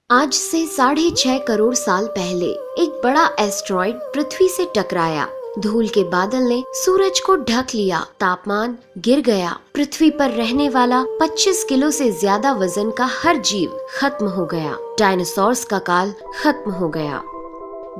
आज से 6.5 करोड़ साल पहले एक बड़ा एस्ट्रॉइड पृथ्वी से टकराया। धूल के बादल ने सूरज को ढक लिया, तापमान गिर गया। पृथ्वी पर रहने वाला 25 किलो से ज्यादा वजन का हर जीव खत्म हो गया। डायनासोर्स का काल खत्म हो गया।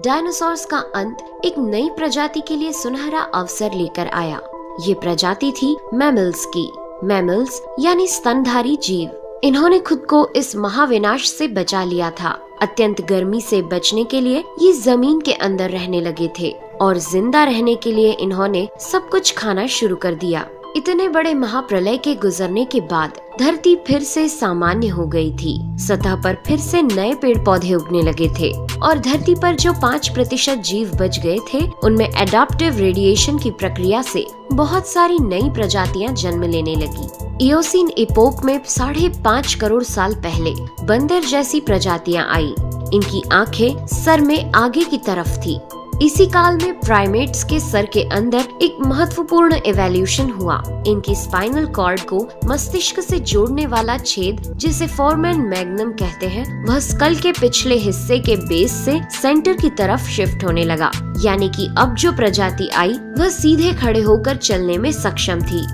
डायनासोर्स का अंत एक नई प्रजाति के लिए सुनहरा अवसर लेकर आया। ये प्रजाति थी मैमल्स की। मैमल्स यानी स्तनधारी जीव। इन्होंने खुद को इस महाविनाश से बचा लिया था। अत्यंत गर्मी से बचने के लिए ये जमीन के अंदर रहने लगे थे और जिंदा रहने के लिए इन्होंने सब कुछ खाना शुरू कर दिया। इतने बड़े महाप्रलय के गुजरने के बाद धरती फिर से सामान्य हो गई थी। सतह पर फिर से नए पेड़ पौधे उगने लगे थे और धरती पर जो 5% जीव बच गए थे, उनमें एडाप्टिव रेडिएशन की प्रक्रिया से बहुत सारी नई प्रजातियां जन्म लेने लगी। इयोसीन इपोक में 5.5 करोड़ साल पहले बंदर जैसी प्रजातियां आई। इनकी आंखें सर में आगे की तरफ थी। इसी काल में प्राइमेट्स के सर के अंदर एक महत्वपूर्ण एवोल्यूशन हुआ। इनकी स्पाइनल कॉर्ड को मस्तिष्क से जोड़ने वाला छेद, जिसे फोरमेन मैग्नम कहते हैं, वह स्कल के पिछले हिस्से के बेस से सेंटर की तरफ शिफ्ट होने लगा। यानी कि अब जो प्रजाति आई वह सीधे खड़े होकर चलने में सक्षम थी।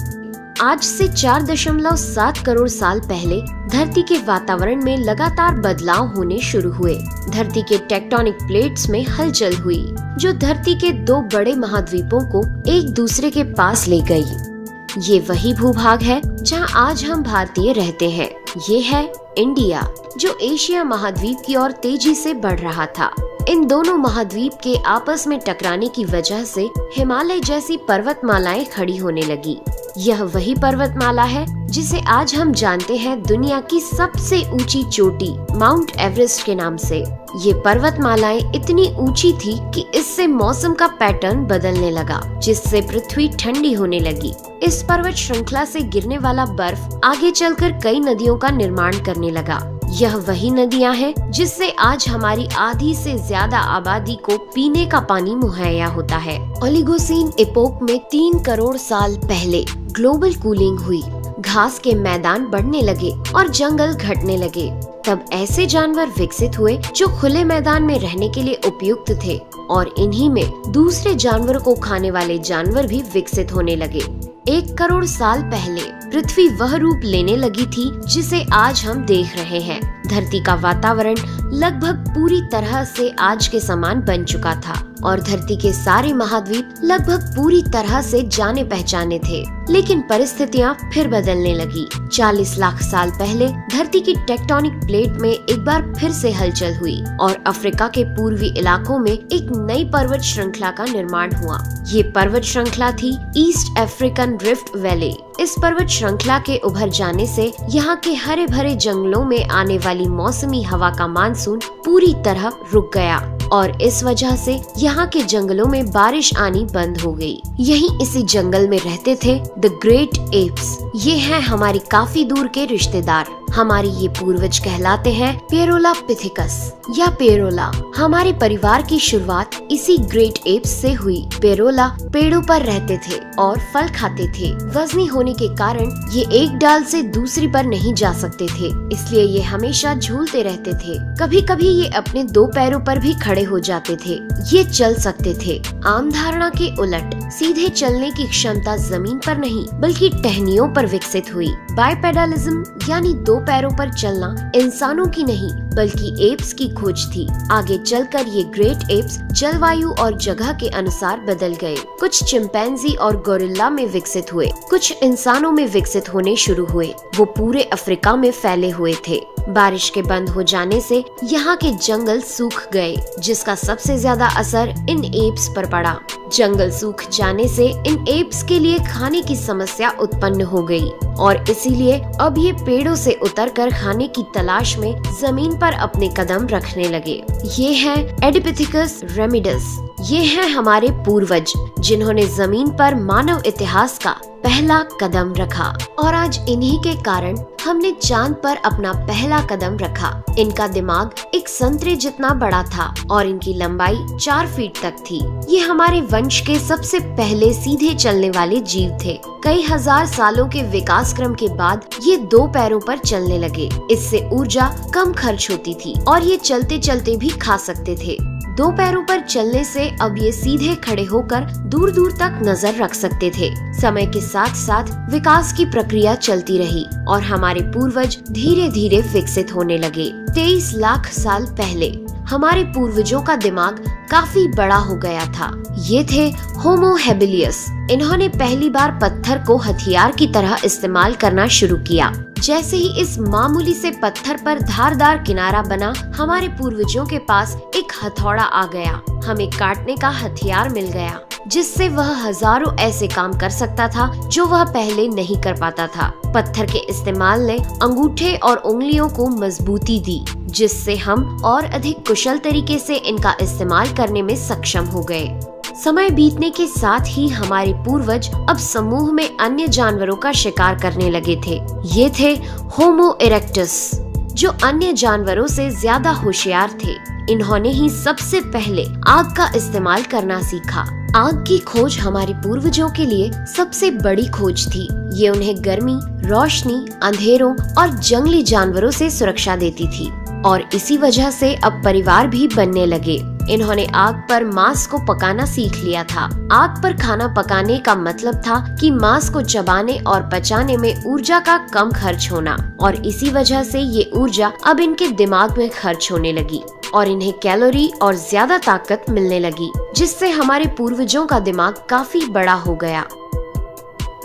आज से 4.7 करोड़ साल पहले धरती के वातावरण में लगातार बदलाव होने शुरू हुए। धरती के टेक्टोनिक प्लेट्स में हलचल हुई, जो धरती के 2 बड़े महाद्वीपों को एक दूसरे के पास ले गई। ये वही भूभाग है जहां आज हम भारतीय रहते हैं। ये है इंडिया, जो एशिया महाद्वीप की ओर तेजी से बढ़ रहा था। इन दोनों महाद्वीप के आपस में टकराने की वजह से हिमालय जैसी पर्वतमालाएं खड़ी होने लगी। यह वही पर्वतमाला है जिसे आज हम जानते हैं दुनिया की सबसे ऊंची चोटी माउंट एवरेस्ट के नाम से। ये पर्वतमालाएं इतनी ऊंची थी कि इससे मौसम का पैटर्न बदलने लगा, जिससे पृथ्वी ठंडी होने लगी। इस पर्वत श्रृंखला से गिरने वाला बर्फ आगे चलकर कई नदियों का निर्माण करने लगा। यह वही नदियां हैं जिससे आज हमारी आधी से ज्यादा आबादी को पीने का पानी मुहैया होता है। ओलिगोसीन इपोक में 3 करोड़ साल पहले ग्लोबल कूलिंग हुई। घास के मैदान बढ़ने लगे और जंगल घटने लगे। तब ऐसे जानवर विकसित हुए जो खुले मैदान में रहने के लिए उपयुक्त थे, और इन्हीं में दूसरे जानवरों को खाने वाले जानवर भी विकसित होने लगे। 1 करोड़ साल पहले पृथ्वी वह रूप लेने लगी थी जिसे आज हम देख रहे हैं। धरती का वातावरण लगभग पूरी तरह से आज के समान बन चुका था और धरती के सारे महाद्वीप लगभग पूरी तरह से जाने पहचाने थे। लेकिन परिस्थितियां फिर बदलने लगी। 40 लाख साल पहले धरती की टेक्टोनिक प्लेट में एक बार फिर से हलचल हुई और अफ्रीका के पूर्वी इलाकों में एक नई पर्वत श्रृंखला का निर्माण हुआ। ये पर्वत श्रृंखला थी ईस्ट अफ्रीकन रिफ्ट वैली। इस पर्वत श्रृंखला के उभर जाने से यहाँ के हरे भरे जंगलों में आने वाली मौसमी हवा का मानसून पूरी तरह रुक गया और इस वजह से यहाँ के जंगलों में बारिश आनी बंद हो गई। यहीं इसी जंगल में रहते थे द ग्रेट एप्स। ये हैं हमारी काफी दूर के रिश्तेदार। हमारे ये पूर्वज कहलाते हैं पेरोलापिथिकस या पेरोला। हमारे परिवार की शुरुआत इसी ग्रेट एप्स से हुई। पेरोला पेड़ों पर रहते थे और फल खाते थे। वजनी होने के कारण ये एक डाल से दूसरी पर नहीं जा सकते थे, इसलिए ये हमेशा झूलते रहते थे। कभी कभी ये अपने 2 पैरों पर भी खड़े हो जाते थे। ये चल सकते थे। आम धारणा के उलट सीधे चलने की क्षमता जमीन पर नहीं बल्कि टहनियों पर विकसित हुई। बाइपेडलिज्म यानी 2 पैरों पर चलना इंसानों की नहीं बल्कि एप्स की खोज थी। आगे चलकर ये ग्रेट एप्स जलवायु और जगह के अनुसार बदल गए। कुछ चिंपैंजी और गोरिल्ला में विकसित हुए, कुछ इंसानों में विकसित होने शुरू हुए। वो पूरे अफ्रीका में फैले हुए थे। बारिश के बंद हो जाने से यहाँ के जंगल सूख गए, जिसका सबसे ज्यादा असर इन एप्स पर पड़ा। जंगल सूख जाने से इन एप्स के लिए खाने की समस्या उत्पन्न हो गई और इसीलिए अब ये पेड़ों से उतरकर खाने की तलाश में जमीन पर अपने कदम रखने लगे। ये है एडिपिथिकस रेमिडस ये हैं हमारे पूर्वज, जिन्होंने जमीन पर मानव इतिहास का पहला कदम रखा और आज इन्हीं के कारण हमने चांद पर अपना पहला कदम रखा। इनका दिमाग एक संतरे जितना बड़ा था और इनकी लंबाई 4 फीट तक थी। ये हमारे वंश के सबसे पहले सीधे चलने वाले जीव थे। कई हजार सालों के विकास क्रम के बाद ये 2 पैरों पर चलने लगे। इससे ऊर्जा कम खर्च होती थी और ये चलते चलते भी खा सकते थे। 2 पैरों पर चलने से अब ये सीधे खड़े होकर दूर दूर तक नजर रख सकते थे। समय के साथ साथ विकास की प्रक्रिया चलती रही और हमारे पूर्वज धीरे धीरे विकसित होने लगे। 23 लाख साल पहले हमारे पूर्वजों का दिमाग काफी बड़ा हो गया था। ये थे होमो हेबिलियस। इन्होंने पहली बार पत्थर को हथियार की तरह इस्तेमाल करना शुरू किया। जैसे ही इस मामूली से पत्थर पर धारदार किनारा बना, हमारे पूर्वजों के पास एक हथौड़ा आ गया। हमें काटने का हथियार मिल गया, जिससे वह हजारों ऐसे काम कर सकता था जो वह पहले नहीं कर पाता था। पत्थर के इस्तेमाल ने अंगूठे और उंगलियों को मजबूती दी, जिससे हम और अधिक कुशल तरीके से इनका इस्तेमाल करने में सक्षम हो गए। समय बीतने के साथ ही हमारे पूर्वज अब समूह में अन्य जानवरों का शिकार करने लगे थे। ये थे होमो इरेक्टस, जो अन्य जानवरों से ज्यादा होशियार थे। इन्होंने ही सबसे पहले आग का इस्तेमाल करना सीखा। आग की खोज हमारे पूर्वजों के लिए सबसे बड़ी खोज थी। ये उन्हें गर्मी, रोशनी, अंधेरों और जंगली जानवरों से सुरक्षा देती थी और इसी वजह से अब परिवार भी बनने लगे। इन्होंने आग पर मांस को पकाना सीख लिया था। आग पर खाना पकाने का मतलब था कि मांस को चबाने और पचाने में ऊर्जा का कम खर्च होना और इसी वजह से ये ऊर्जा अब इनके दिमाग में खर्च होने लगी और इन्हें कैलोरी और ज्यादा ताकत मिलने लगी, जिससे हमारे पूर्वजों का दिमाग काफी बड़ा हो गया।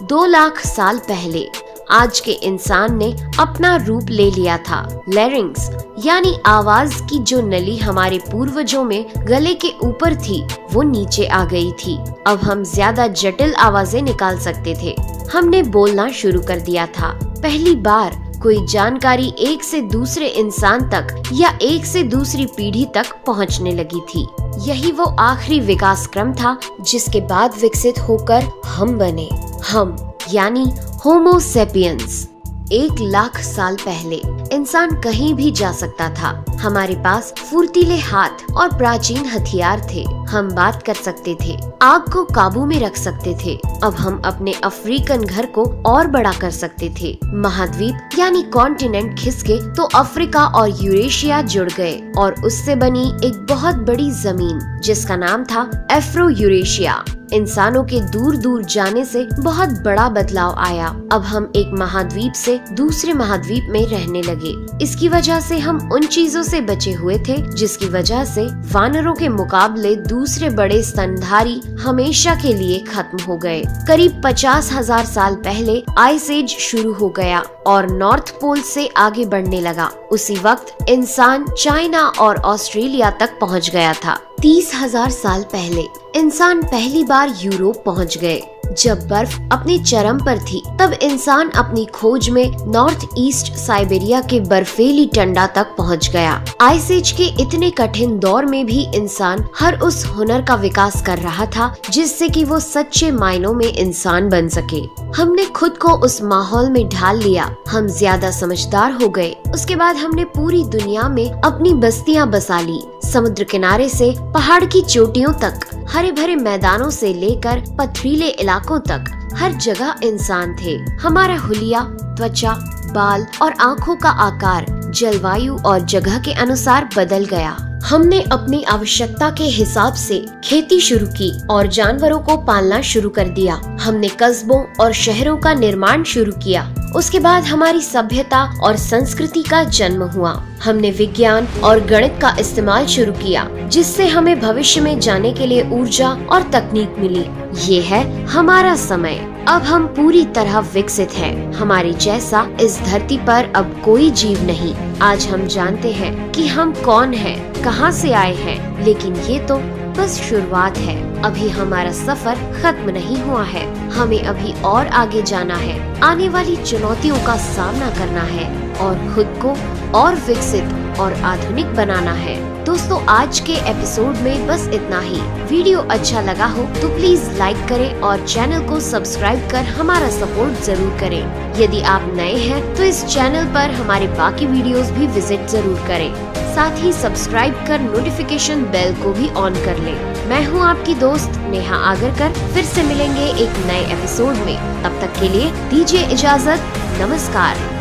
2 लाख साल पहले आज के इंसान ने अपना रूप ले लिया था। लैरिंग्स यानी आवाज की जो नली हमारे पूर्वजों में गले के ऊपर थी, वो नीचे आ गई थी। अब हम ज्यादा जटिल आवाजें निकाल सकते थे। हमने बोलना शुरू कर दिया था। पहली बार कोई जानकारी एक से दूसरे इंसान तक या एक से दूसरी पीढ़ी तक पहुंचने लगी थी। यही वो आखिरी विकास क्रम था जिसके बाद विकसित होकर हम बने। हम यानी होमो सेपियंस। 1 लाख साल पहले इंसान कहीं भी जा सकता था। हमारे पास फुर्तीले हाथ और प्राचीन हथियार थे। हम बात कर सकते थे, आग को काबू में रख सकते थे। अब हम अपने अफ्रीकन घर को और बड़ा कर सकते थे। महाद्वीप यानी कॉन्टिनेंट खिसके तो अफ्रीका और यूरेशिया जुड़ गए और उससे बनी एक बहुत बड़ी जमीन जिसका नाम था एफ्रो यूरेशिया। इंसानों के दूर दूर जाने से बहुत बड़ा बदलाव आया। अब हम एक महाद्वीप से दूसरे महाद्वीप में रहने लगे। इसकी वजह से हम उन चीजों से बचे हुए थे जिसकी वजह से वानरों के मुकाबले दूसरे बड़े स्तनधारी हमेशा के लिए खत्म हो गए। करीब 50,000 साल पहले आइस एज शुरू हो गया और नॉर्थ पोल से आगे बढ़ने लगा। उसी वक्त इंसान चाइना और ऑस्ट्रेलिया तक पहुंच गया था। 30,000 साल पहले इंसान पहली बार यूरोप पहुंच गए। जब बर्फ अपने चरम पर थी, तब इंसान अपनी खोज में नॉर्थ ईस्ट साइबेरिया के बर्फीली टंडा तक पहुंच गया। आइस एज के इतने कठिन दौर में भी इंसान हर उस हुनर का विकास कर रहा था जिससे कि वो सच्चे मायनों में इंसान बन सके। हमने खुद को उस माहौल में ढाल लिया। हम ज्यादा समझदार हो गए। उसके बाद हमने पूरी दुनिया में अपनी बस्तियां बसा ली। समुद्र किनारे से पहाड़ की चोटियों तक, हरे भरे मैदानों से लेकर पथरीले इलाकों तक हर जगह इंसान थे। हमारा हुलिया, त्वचा, बाल और आँखों का आकार जलवायु और जगह के अनुसार बदल गया। हमने अपनी आवश्यकता के हिसाब से खेती शुरू की और जानवरों को पालना शुरू कर दिया। हमने कस्बों और शहरों का निर्माण शुरू किया। उसके बाद हमारी सभ्यता और संस्कृति का जन्म हुआ। हमने विज्ञान और गणित का इस्तेमाल शुरू किया, जिससे हमें भविष्य में जाने के लिए ऊर्जा और तकनीक मिली। ये है हमारा समय। अब हम पूरी तरह विकसित हैं। हमारे जैसा इस धरती पर अब कोई जीव नहीं। आज हम जानते हैं कि हम कौन हैं, कहां से आए हैं, लेकिन ये तो बस शुरुआत है। अभी हमारा सफर खत्म नहीं हुआ है। हमें अभी और आगे जाना है, आने वाली चुनौतियों का सामना करना है और खुद को और विकसित और आधुनिक बनाना है। दोस्तों आज के एपिसोड में बस इतना ही। वीडियो अच्छा लगा हो तो प्लीज लाइक करें और चैनल को सब्सक्राइब कर हमारा सपोर्ट जरूर करें। यदि आप नए हैं तो इस चैनल पर हमारे बाकी वीडियोस भी विजिट जरूर करें। साथ ही सब्सक्राइब कर नोटिफिकेशन बेल को भी ऑन कर लें। मैं हूं आपकी दोस्त नेहा आगरकर। फिर से मिलेंगे एक नए एपिसोड में। तब तक के लिए दीजिए इजाजत। नमस्कार।